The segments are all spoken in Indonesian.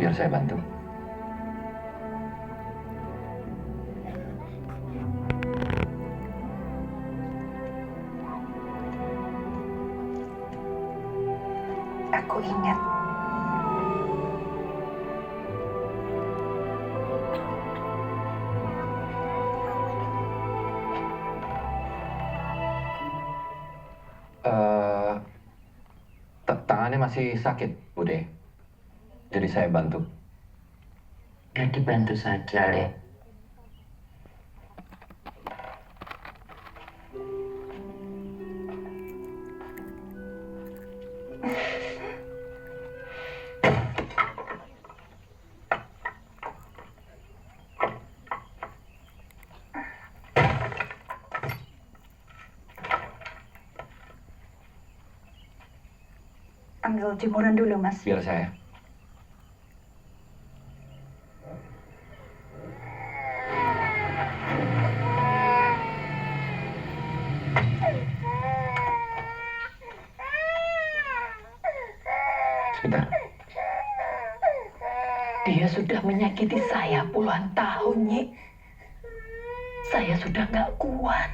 Biar saya bantu. Aku ingat. Tangannya masih sakit, Bude. Jadi saya bantu. Ya dibantu saja, Le. Ambil jemuran dulu, Mas. Biar saya. Sebentar. Dia sudah menyakiti saya puluhan tahun, Nyi. Saya sudah nggak kuat.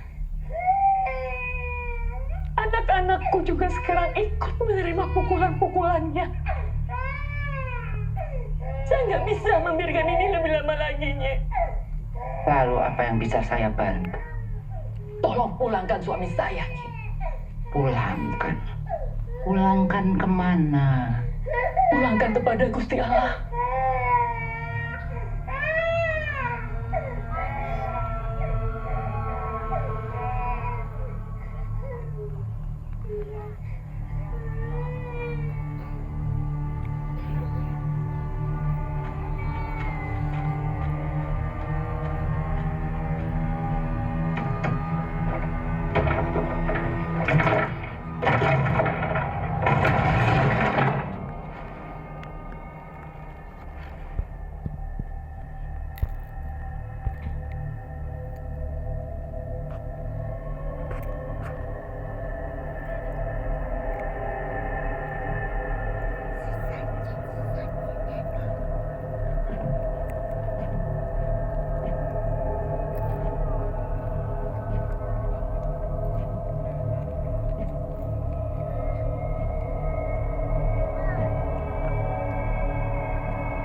Anak-anakku juga sekarang ikut menerima pukulan-pukulannya. Saya nggak bisa membiarkan ini lebih lama lagi, Nyi. Lalu apa yang bisa saya bantu? Tolong pulangkan suami saya, Nyi. Pulangkan. Pulangkan kemana? Pulangkan kepada Gusti Allah.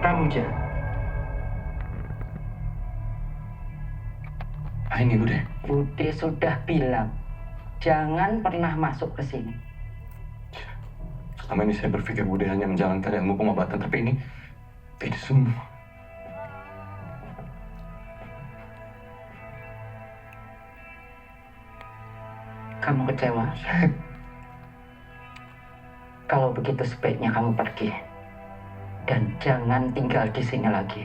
Kamu jahat. Ini, Bude. Bude sudah bilang, jangan pernah masuk ke sini. Selama ini saya berpikir Bude hanya menjalankan ilmu pengobatan, tapi ini semua. Kamu kecewa. Kalau begitu sebaiknya kamu pergi. Dan jangan tinggal di sini lagi.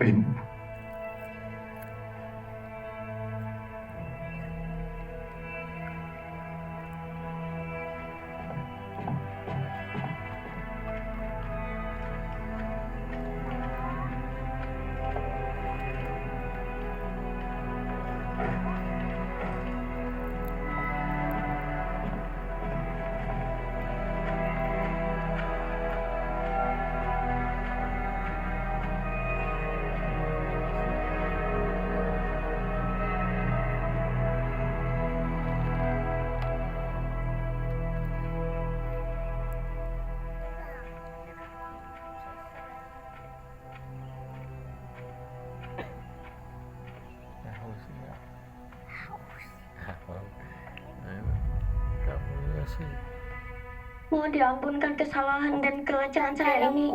Mohon diampunkan kesalahan dan kelecehan saya ini,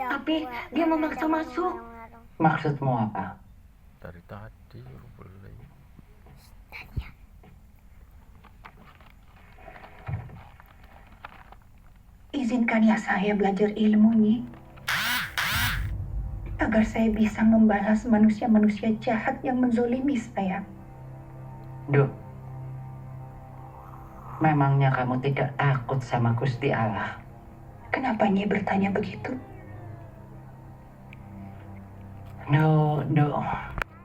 tapi dia memaksa masuk. Maksudmu apa? Dari tadi boleh. Izinkan ya saya belajar ilmu, Nyi. Agar saya bisa membalas manusia-manusia jahat yang menzolimi saya. Duh, memangnya kamu tidak takut sama Gusti Allah? Kenapa Nyi bertanya begitu? No,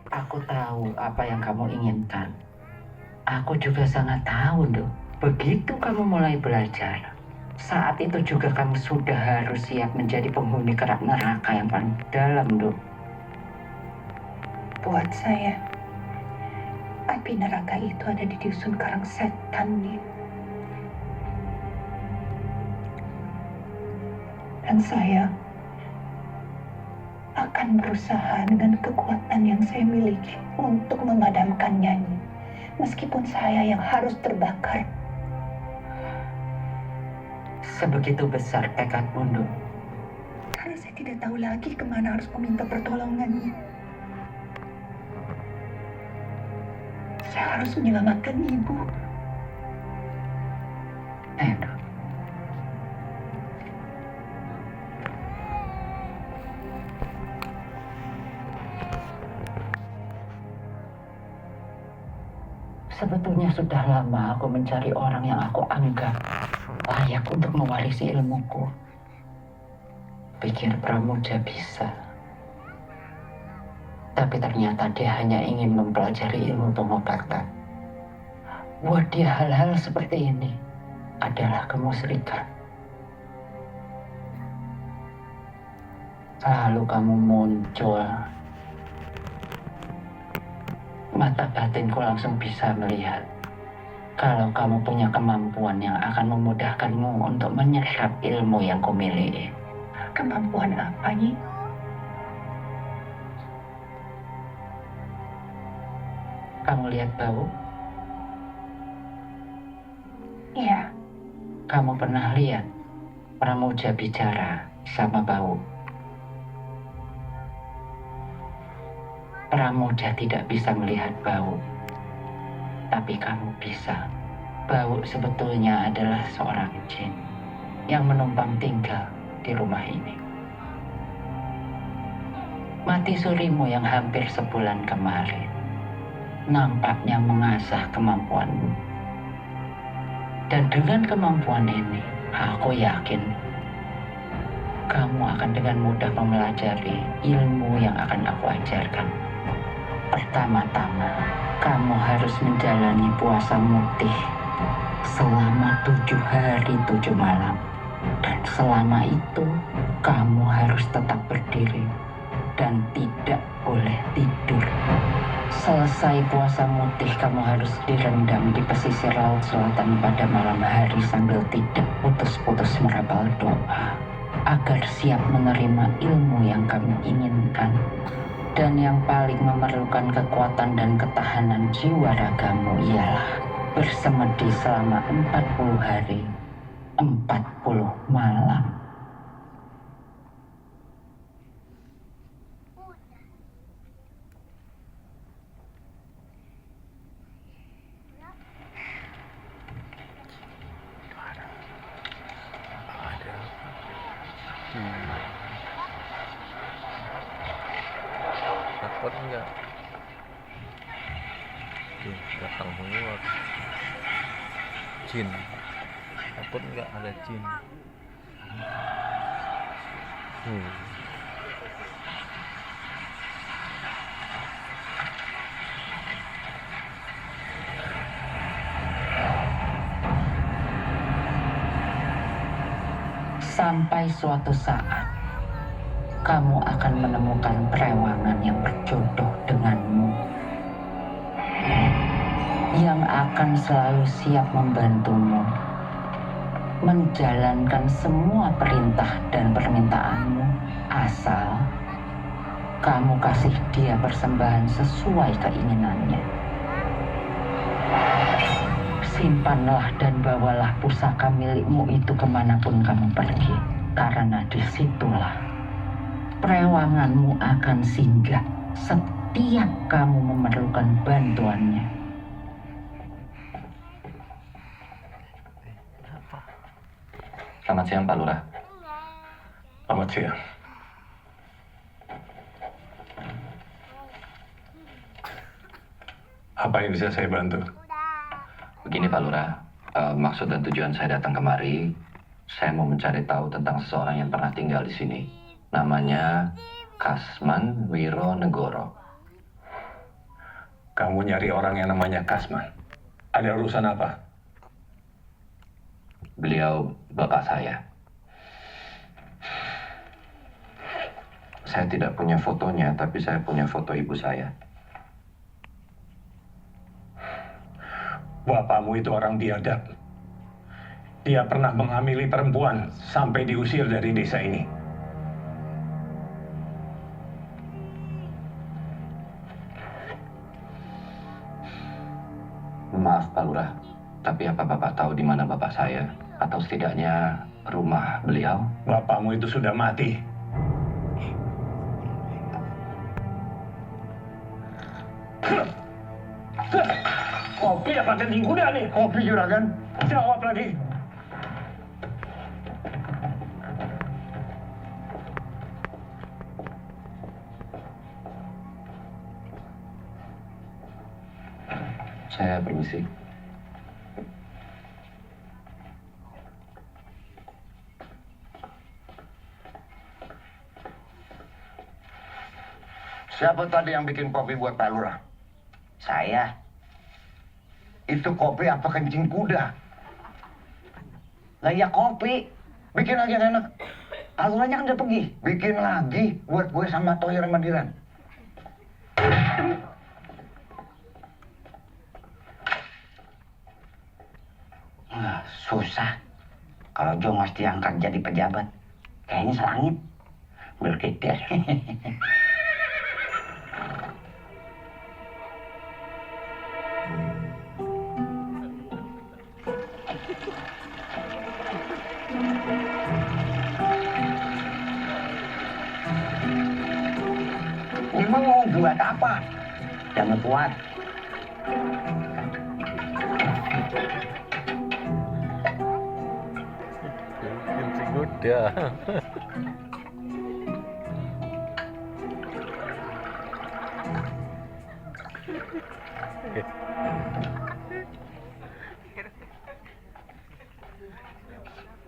aku tahu apa yang kamu inginkan. Aku juga sangat tahu, Duh. Begitu kamu mulai belajar, saat itu juga kamu sudah harus siap menjadi penghuni kerak neraka yang paling dalam, Dok. Buat saya, api neraka itu ada di dusun Karang Setan, Nih. Dan saya akan berusaha dengan kekuatan yang saya miliki untuk memadamkannya, Nyi. Meskipun saya yang harus terbakar. Sebegitu besar tekadmu, Dok. Karena saya tidak tahu lagi kemana harus meminta pertolongannya. Saya harus menyelamatkan ibu. Dok. Sebetulnya sudah lama aku mencari orang yang aku anggap layak untuk mewarisi ilmuku. Pikir Pramuja bisa. Tapi ternyata dia hanya ingin mempelajari ilmu pengobatan. Buat dia hal-hal seperti ini adalah kemusyrikan. Lalu kamu muncul. Mata batinku langsung bisa melihat kalau kamu punya kemampuan yang akan memudahkanmu untuk menyerap ilmu yang kumiliki. Kemampuan apa, Nyi? Kamu lihat bau? Iya, Kamu pernah lihat Pramuja bicara sama bau? Pramuja tidak bisa melihat bau, tapi kamu bisa. Bau sebetulnya adalah seorang jin yang menumpang tinggal di rumah ini. Mati surimu yang hampir sebulan kemarin nampaknya mengasah kemampuanmu. Dan dengan kemampuan ini, aku yakin kamu akan dengan mudah mempelajari ilmu yang akan aku ajarkan. Pertama-tama, kamu harus menjalani puasa mutih selama 7 hari 7 malam. Dan selama itu, kamu harus tetap berdiri dan tidak boleh tidur. Selesai puasa mutih, kamu harus direndam di pesisir laut selatan pada malam hari sambil tidak putus-putus merapal doa agar siap menerima ilmu yang kamu inginkan. Dan yang paling memerlukan kekuatan dan ketahanan jiwa ragamu ialah bersemedi selama 40 hari, 40 malam. Takut enggak? Tuh, datang semua jin. Takut enggak ada jin? Sampai suatu saat, kamu akan menemukan perewangan yang berjodoh denganmu, yang akan selalu siap membantumu menjalankan semua perintah dan permintaanmu, asal kamu kasih dia persembahan sesuai keinginannya. Simpanlah dan bawalah pusaka milikmu itu kemanapun kamu pergi, karena disitulah perewanganmu akan singgah setiap kamu memerlukan bantuannya. Selamat siang, Pak Lurah. Selamat siang. Apa yang bisa saya bantu? Begini, Pak Lurah. Maksud dan tujuan saya datang kemari, saya mau mencari tahu tentang seseorang yang pernah tinggal di sini. Namanya Kasman Wironegoro. Kamu nyari orang yang namanya Kasman. Ada urusan apa? Beliau bapak saya. Saya tidak punya fotonya, tapi saya punya foto ibu saya. Bapakmu itu orang biadab. Dia pernah menghamili perempuan sampai diusir dari desa ini. Maaf Pak Lurah, tapi apa Bapak tahu di mana bapak saya? Atau setidaknya rumah beliau? Bapakmu itu sudah mati. Kopi apa kencing kuda nih? Kopi juragan. Jawab lagi. Saya permisi. Siapa tadi yang bikin kopi buat Pak Lurah? Saya. Itu kopi apa kencing kuda? Lah ya kopi. Bikin lagi yang enak. Pak Lurahnya kan udah pergi. Bikin lagi buat gue sama Toyer sama Diran. Susah. Kalau Jongos diangkat jadi pejabat, kayaknya selangit. Berkitir. Emang mau buat apa? Jangan kuat. Kencing kuda.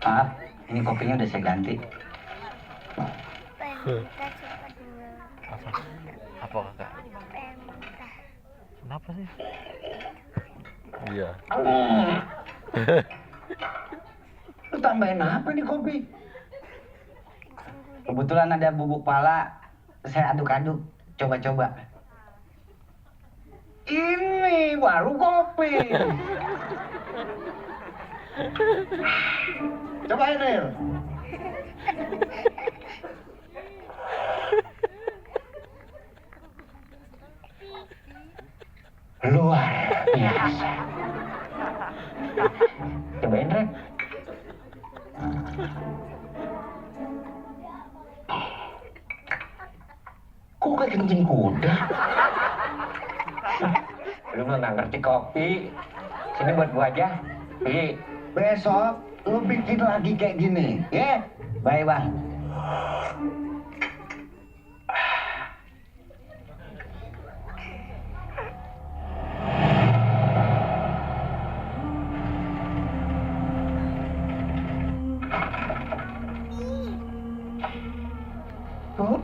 Maaf, ini kopinya udah saya ganti. Apa? Apa kakak? Kenapa sih? Iya. Lu tambahin apa nih kopi? Kebetulan ada bubuk pala, saya aduk-aduk. Coba-coba. Ini baru kopi. Cobain, Nil. Luar biasa. Cobain, Ren. Kok kayak kencing kuda? Lu mah nggak ngerti kopi. Sini buat gua aja. Pergi. Besok lu bikin lagi kayak gini, ya? Baik, Bang. Tuh,